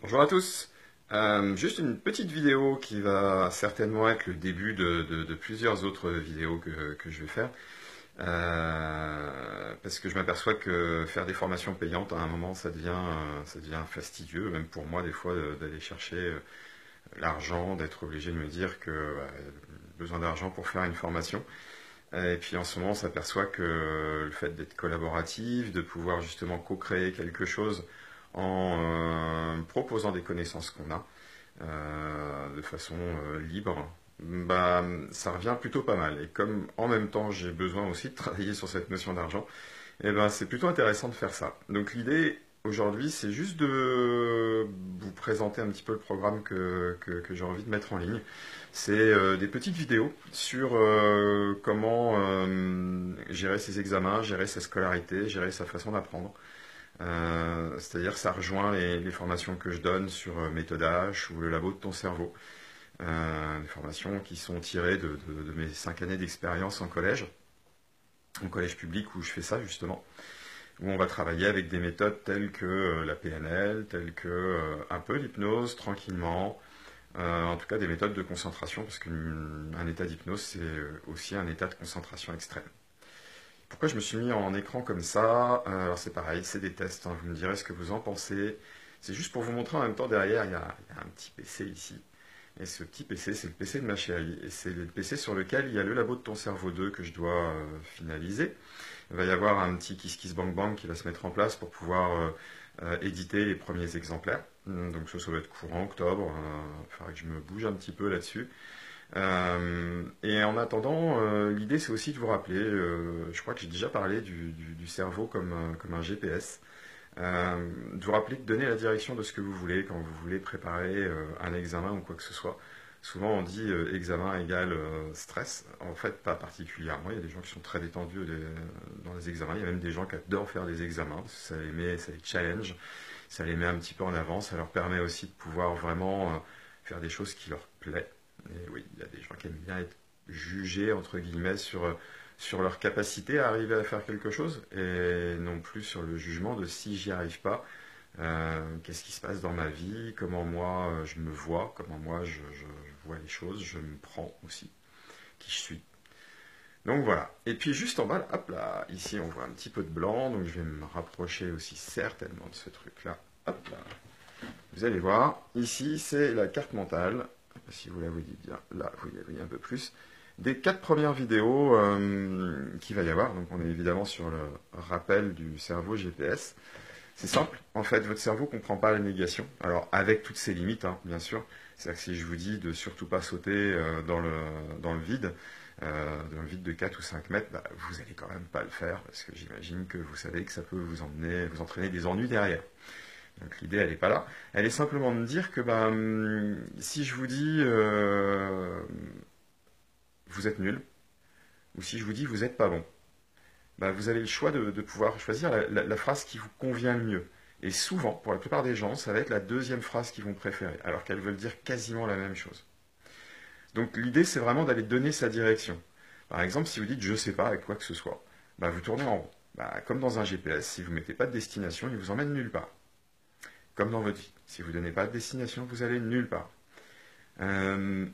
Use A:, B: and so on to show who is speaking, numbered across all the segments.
A: Bonjour à tous. Juste une petite vidéo qui va certainement être le début de plusieurs autres vidéos que je vais faire. Parce que je m'aperçois que faire des formations payantes, à un moment, ça devient fastidieux, même pour moi, des fois, d'aller chercher l'argent, d'être obligé de me dire que besoin d'argent pour faire une formation. Et puis en ce moment, on s'aperçoit que le fait d'être collaboratif, de pouvoir justement co-créer quelque chose en proposant des connaissances qu'on a de façon libre, bah, ça revient plutôt pas mal. Et comme en même temps j'ai besoin aussi de travailler sur cette notion d'argent, et ben c'est plutôt intéressant de faire ça. Donc l'idée aujourd'hui, c'est juste de vous présenter un petit peu le programme que j'ai envie de mettre en ligne. C'est des petites vidéos sur comment gérer ses examens, gérer sa scolarité, gérer sa façon d'apprendre. C'est-à-dire ça rejoint les formations que je donne sur méthode H ou le labo de ton cerveau. Des formations qui sont tirées de mes 5 années d'expérience en collège public où je fais ça justement, où on va travailler avec des méthodes telles que la PNL, telles que un peu l'hypnose tranquillement, en tout cas des méthodes de concentration, parce qu'un état d'hypnose c'est aussi un état de concentration extrême. Pourquoi je me suis mis en écran comme ça? Alors c'est pareil, c'est des tests, hein, vous me direz ce que vous en pensez. C'est juste pour vous montrer en même temps derrière, il y a un petit PC ici. Et ce petit PC, c'est le PC de ma chérie. Et c'est le PC sur lequel il y a le labo de ton cerveau 2 que je dois finaliser. Il va y avoir un petit Kiss Kiss Bang Bang qui va se mettre en place pour pouvoir éditer les premiers exemplaires. Donc ça va être courant octobre. Il faudra que je me bouge un petit peu là-dessus. Et en attendant, l'idée c'est aussi de vous rappeler, je crois que j'ai déjà parlé du cerveau comme un GPS, de vous rappeler de donner la direction de ce que vous voulez quand vous voulez préparer un examen ou quoi que ce soit. Souvent on dit examen égale stress, en fait pas particulièrement, il y a des gens qui sont très détendus dans les examens, il y a même des gens qui adorent faire des examens, parce que ça les challenge, ça les met un petit peu en avant, ça leur permet aussi de pouvoir vraiment faire des choses qui leur plaisent. Et oui, il y a des gens qui aiment bien être jugés, entre guillemets, sur leur capacité à arriver à faire quelque chose, et non plus sur le jugement de si j'y arrive pas, qu'est-ce qui se passe dans ma vie, comment moi je me vois, comment moi je vois les choses, je me prends aussi, qui je suis. Donc voilà. Et puis juste en bas, là, hop là, ici on voit un petit peu de blanc, donc je vais me rapprocher aussi certainement de ce truc-là. Hop là. Vous allez voir, ici c'est la carte mentale. Si vous la voyez bien, là vous la voyez un peu plus, des 4 premières vidéos qu'il va y avoir. Donc on est évidemment sur le rappel du cerveau GPS. C'est simple, en fait votre cerveau ne comprend pas la négation, alors avec toutes ses limites, hein, bien sûr. C'est-à-dire que si je vous dis de surtout pas sauter dans le vide de 4 ou 5 mètres, bah, vous n'allez quand même pas le faire, parce que j'imagine que vous savez que ça peut vous entraîner des ennuis derrière. Donc l'idée, elle n'est pas là. Elle est simplement de dire que bah, si je vous dis vous êtes nul, ou si je vous dis vous n'êtes pas bon, bah, vous avez le choix de pouvoir choisir la phrase qui vous convient le mieux. Et souvent, pour la plupart des gens, ça va être la deuxième phrase qu'ils vont préférer, alors qu'elles veulent dire quasiment la même chose. Donc l'idée, c'est vraiment d'aller donner sa direction. Par exemple, si vous dites je ne sais pas avec quoi que ce soit, bah, vous tournez en rond. Bah, comme dans un GPS, si vous ne mettez pas de destination, il vous emmène nulle part. Comme dans votre vie. Si vous ne donnez pas de destination, vous allez nulle part.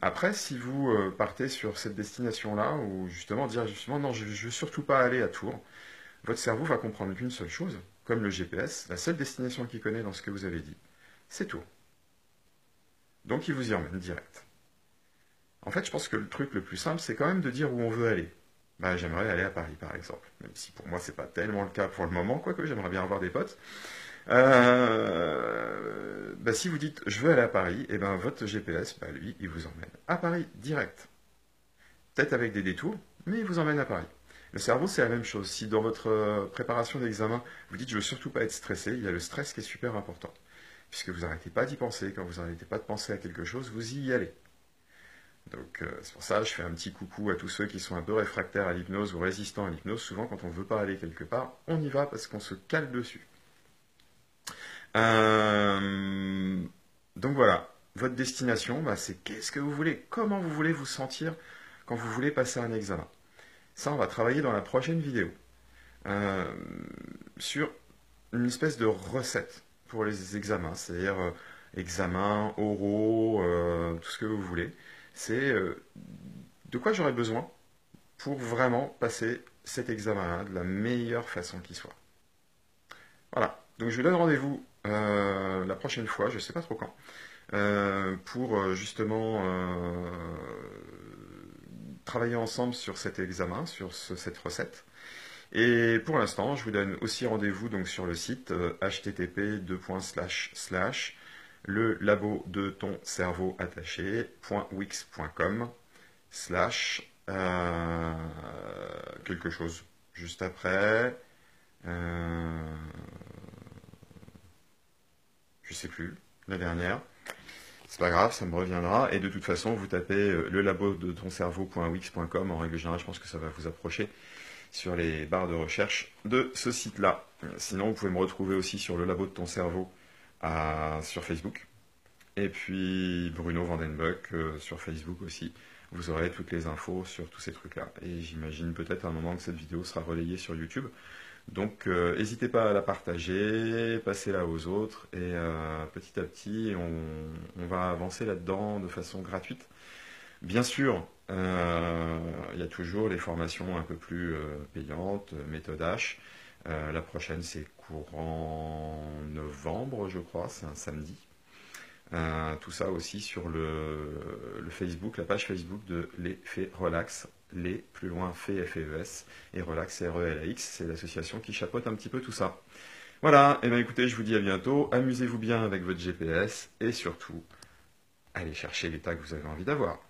A: Après, si vous partez sur cette destination-là, ou justement dire justement non, je ne veux surtout pas aller à Tours, votre cerveau va comprendre qu'une seule chose, comme le GPS, la seule destination qu'il connaît dans ce que vous avez dit, c'est Tours. Donc il vous y emmène direct. En fait, je pense que le truc le plus simple, c'est quand même de dire où on veut aller. Bah, j'aimerais aller à Paris, par exemple. Même si pour moi, c'est pas tellement le cas pour le moment, quoique j'aimerais bien avoir des potes. Bah, si vous dites je veux aller à Paris, et ben votre GPS, bah, lui, il vous emmène à Paris direct. Peut-être avec des détours, mais il vous emmène à Paris. Le cerveau, c'est la même chose. Si dans votre préparation d'examen, vous dites je veux surtout pas être stressé, il y a le stress qui est super important. Puisque vous n'arrêtez pas d'y penser, quand vous n'arrêtez pas de penser à quelque chose, vous y allez. Donc c'est pour ça que je fais un petit coucou à tous ceux qui sont un peu réfractaires à l'hypnose ou résistants à l'hypnose. Souvent, quand on ne veut pas aller quelque part, on y va parce qu'on se cale dessus. Euh, donc voilà, votre destination, bah, c'est qu'est-ce que vous voulez, comment vous voulez vous sentir quand vous voulez passer un examen. Ça, on va travailler dans la prochaine vidéo euh, sur une espèce de recette pour les examens, c'est-à-dire examens, oraux, tout ce que vous voulez. C'est de quoi j'aurais besoin pour vraiment passer cet examen-là de la meilleure façon qui soit. Voilà. Donc je vous donne rendez-vous la prochaine fois, je ne sais pas trop quand, pour justement travailler ensemble sur cet examen, sur cette recette. Et pour l'instant, je vous donne aussi rendez-vous donc sur le site http:// le labo de ton cerveau attaché.wix.com / quelque chose juste après. Je sais plus, la dernière. C'est pas grave, ça me reviendra. Et de toute façon, vous tapez le labo de ton cerveau.wix.com. En règle générale, je pense que ça va vous approcher sur les barres de recherche de ce site-là. Sinon, vous pouvez me retrouver aussi sur le labo de ton cerveau sur Facebook. Et puis Bruno Vandenbuck sur Facebook aussi. Vous aurez toutes les infos sur tous ces trucs-là. Et j'imagine peut-être à un moment que cette vidéo sera relayée sur YouTube. Donc n'hésitez pas à la partager, passez-la aux autres. Et petit à petit, on va avancer là-dedans de façon gratuite. Bien sûr, il y a toujours les formations un peu plus payantes, méthode H. La prochaine, c'est courant novembre, je crois, c'est un samedi. Tout ça aussi sur le Facebook, la page Facebook de Les Faits Relax, les plus loin Faits F-E-E-S et Relax R-E-L-A-X, c'est l'association qui chapeaute un petit peu tout ça. Voilà, et bien écoutez, je vous dis à bientôt, amusez-vous bien avec votre GPS et surtout, allez chercher l'état que vous avez envie d'avoir.